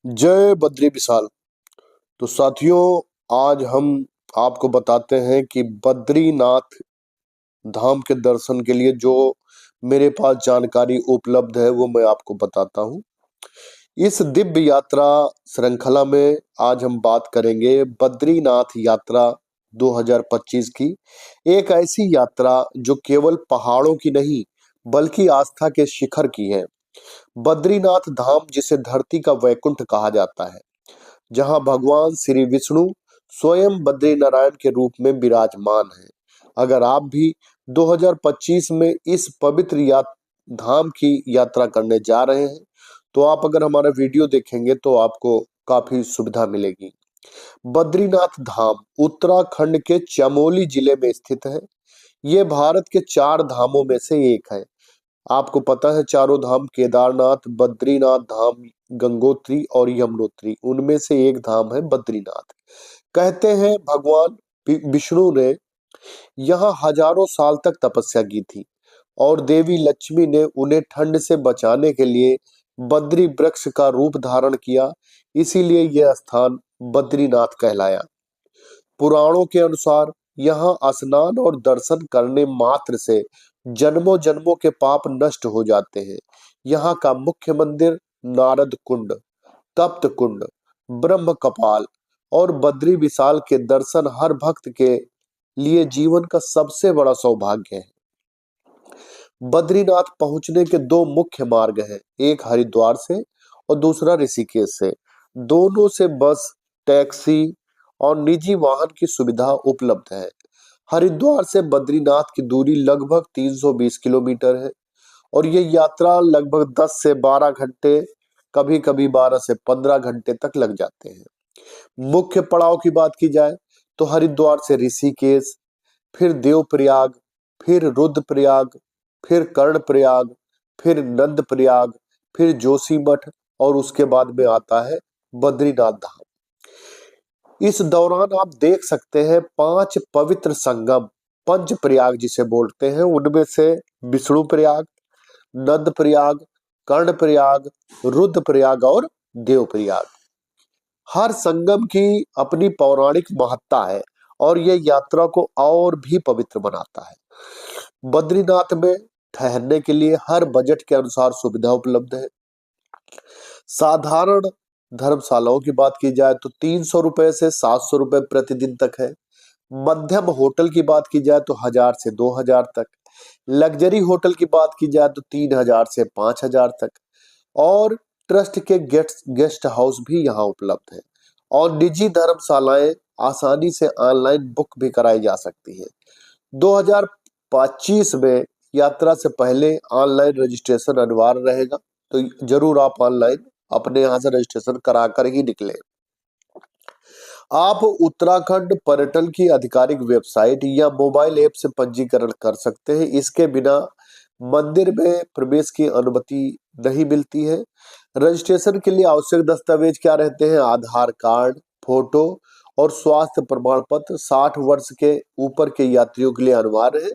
जय बद्री विशाल। तो साथियों, आज हम आपको बताते हैं कि बद्रीनाथ धाम के दर्शन के लिए जो मेरे पास जानकारी उपलब्ध है वो मैं आपको बताता हूँ। इस दिव्य यात्रा श्रृंखला में आज हम बात करेंगे बद्रीनाथ यात्रा 2025 की। एक ऐसी यात्रा जो केवल पहाड़ों की नहीं बल्कि आस्था के शिखर की है। बद्रीनाथ धाम जिसे धरती का वैकुंठ कहा जाता है, जहां भगवान श्री विष्णु स्वयं बद्रीनारायण के रूप में विराजमान है। अगर आप भी 2025 में इस पवित्र धाम की यात्रा करने जा रहे हैं, तो आप अगर हमारा वीडियो देखेंगे तो आपको काफी सुविधा मिलेगी। बद्रीनाथ धाम उत्तराखंड के चमोली जिले में स्थित है। ये भारत के 4 धामों में से एक है। आपको पता है, चारों धाम केदारनाथ, बद्रीनाथ धाम, गंगोत्री और यमुनोत्री, उनमें से एक धाम है बद्रीनाथ। कहते हैं भगवान विष्णु ने यहाँ हजारों साल तक तपस्या की थी और देवी लक्ष्मी ने उन्हें ठंड से बचाने के लिए बद्री वृक्ष का रूप धारण किया। इसीलिए यह स्थान बद्रीनाथ कहलाया। पुराणों के अनुसार यहाँ स्नान और दर्शन करने मात्र से जन्मों जन्मों के पाप नष्ट हो जाते हैं। यहाँ का मुख्य मंदिर नारद कुंड, तप्त कुंड, ब्रह्म कपाल और बद्री विशाल के दर्शन हर भक्त के लिए जीवन का सबसे बड़ा सौभाग्य है। बद्रीनाथ पहुंचने के 2 मुख्य मार्ग हैं, एक हरिद्वार से और दूसरा ऋषिकेश से। दोनों से बस, टैक्सी और निजी वाहन की सुविधा उपलब्ध है। हरिद्वार से बद्रीनाथ की दूरी लगभग 320 किलोमीटर है और ये यात्रा लगभग 10 से 12 घंटे, कभी कभी 12 से 15 घंटे तक लग जाते हैं। मुख्य पड़ाव की बात की जाए तो हरिद्वार से ऋषिकेश, फिर देवप्रयाग, फिर रुद्रप्रयाग, फिर कर्णप्रयाग, फिर नंदप्रयाग, फिर जोशीमठ और उसके बाद में आता है बद्रीनाथ धाम। इस दौरान आप देख सकते हैं 5 पवित्र संगम, पंच प्रयाग जिसे बोलते हैं, उनमें से विष्णु प्रयाग, नंद प्रयाग, कर्ण प्रयाग, रुद्र प्रयाग और देव प्रयाग। हर संगम की अपनी पौराणिक महत्ता है और यह यात्रा को और भी पवित्र बनाता है। बद्रीनाथ में ठहरने के लिए हर बजट के अनुसार सुविधा उपलब्ध है। साधारण धर्मशालाओं की बात की जाए तो 300 रुपए से 700 रुपए प्रतिदिन तक है। मध्यम होटल की बात की जाए तो 1000 से 2000 तक। लग्जरी होटल की बात की जाए तो 3000 से 5000 तक। और ट्रस्ट के गेस्ट हाउस भी यहाँ उपलब्ध है और निजी धर्मशालाएं आसानी से ऑनलाइन बुक भी कराई जा सकती है। 2025 में यात्रा से पहले ऑनलाइन रजिस्ट्रेशन अनिवार्य रहेगा, तो जरूर आप ऑनलाइन अपने यहाँ से रजिस्ट्रेशन करा कर ही निकले। आप उत्तराखंड पर्यटन की आधिकारिक वेबसाइट या मोबाइल ऐप से पंजीकरण कर सकते हैं। इसके बिना मंदिर में प्रवेश की अनुमति नहीं मिलती है। रजिस्ट्रेशन के लिए आवश्यक दस्तावेज क्या रहते हैं? आधार कार्ड, फोटो और स्वास्थ्य प्रमाण पत्र 60 वर्ष के ऊपर के यात्रियों के लिए अनिवार्य है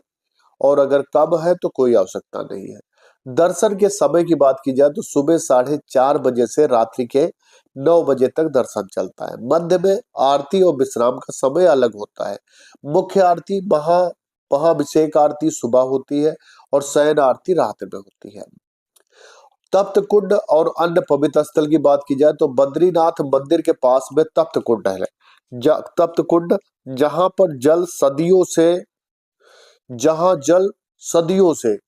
और अगर कम है तो कोई आवश्यकता नहीं है। दर्शन के समय की बात की जाए तो सुबह 4:30 बजे से रात्रि के 9 बजे तक दर्शन चलता है। मध्य में आरती और विश्राम का समय अलग होता है। मुख्य आरती महाभिषेक आरती सुबह होती है और शयन आरती रात में होती है। तप्त कुंड और अन्य पवित्र स्थल की बात की जाए तो बद्रीनाथ मंदिर के पास में तप्त कुंड है। तप्त कुंड जहां जल सदियों से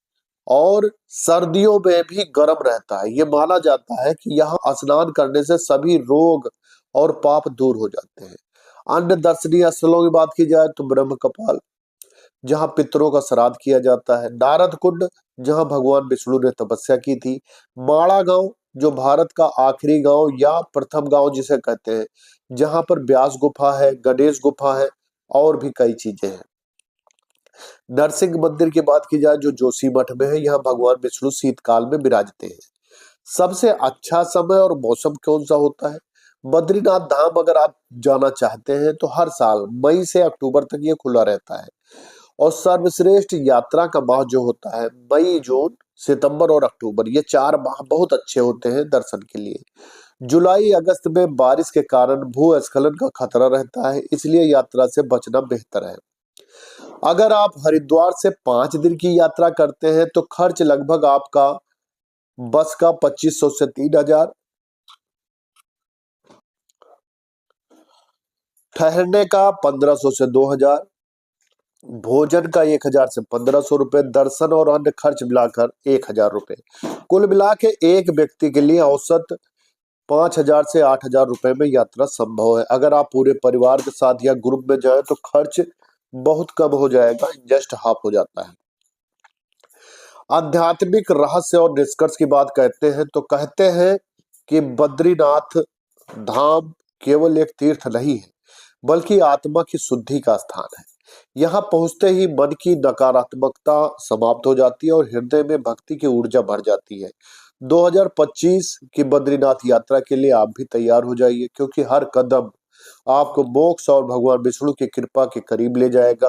और सर्दियों में भी गर्म रहता है। ये माना जाता है कि यहाँ स्नान करने से सभी रोग और पाप दूर हो जाते हैं। अन्य दर्शनीय स्थलों की बात की जाए तो ब्रह्म कपाल, जहाँ पितरों का श्राद्ध किया जाता है। नारद कुंड, जहाँ भगवान विष्णु ने तपस्या की थी। माड़ा गांव, जो भारत का आखिरी गांव या प्रथम गांव जिसे कहते हैं, जहाँ पर व्यास गुफा है, गणेश गुफा है और भी कई चीजें हैं। नरसिंह मंदिर की बात की जाए जो जोशीमठ में है, यहाँ भगवान विष्णु शीतकाल में विराजते हैं। सबसे अच्छा समय और मौसम कौन सा होता है? बद्रीनाथ धाम अगर आप जाना चाहते हैं तो हर साल मई से अक्टूबर तक ये खुला रहता है और सर्वश्रेष्ठ यात्रा का माह जो होता है मई, जून, सितंबर और अक्टूबर, ये 4 माह बहुत अच्छे होते हैं दर्शन के लिए। जुलाई अगस्त में बारिश के कारण भूस्खलन का खतरा रहता है, इसलिए यात्रा से बचना बेहतर है। अगर आप हरिद्वार से 5 दिन की यात्रा करते हैं तो खर्च लगभग आपका बस का 2500 से 3000, ठहरने का 1500 से 2000, भोजन का 1000 से 1500 रुपए, दर्शन और अन्य खर्च मिलाकर 1000 रुपए। कुल मिला के एक व्यक्ति के लिए औसत 5000 से 8000 रुपए में यात्रा संभव है। अगर आप पूरे परिवार के साथ या ग्रुप में जाए तो खर्च बहुत कम हो जाएगा, जस्ट हाफ हो जाता है। आध्यात्मिक रहस्य और निष्कर्ष की बात कहते हैं तो कहते हैं कि बद्रीनाथ धाम केवल एक तीर्थ नहीं है, बल्कि आत्मा की शुद्धि का स्थान है। यहाँ पहुंचते ही मन की नकारात्मकता समाप्त हो जाती है और हृदय में भक्ति की ऊर्जा भर जाती है। 2025 की बद्रीनाथ यात्रा के लिए आप भी तैयार हो जाइए, क्योंकि हर कदम आपको मोक्ष और भगवान विष्णु की कृपा के करीब ले जाएगा।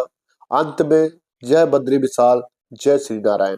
अंत में जय बद्री विशाल, जय श्री नारायण।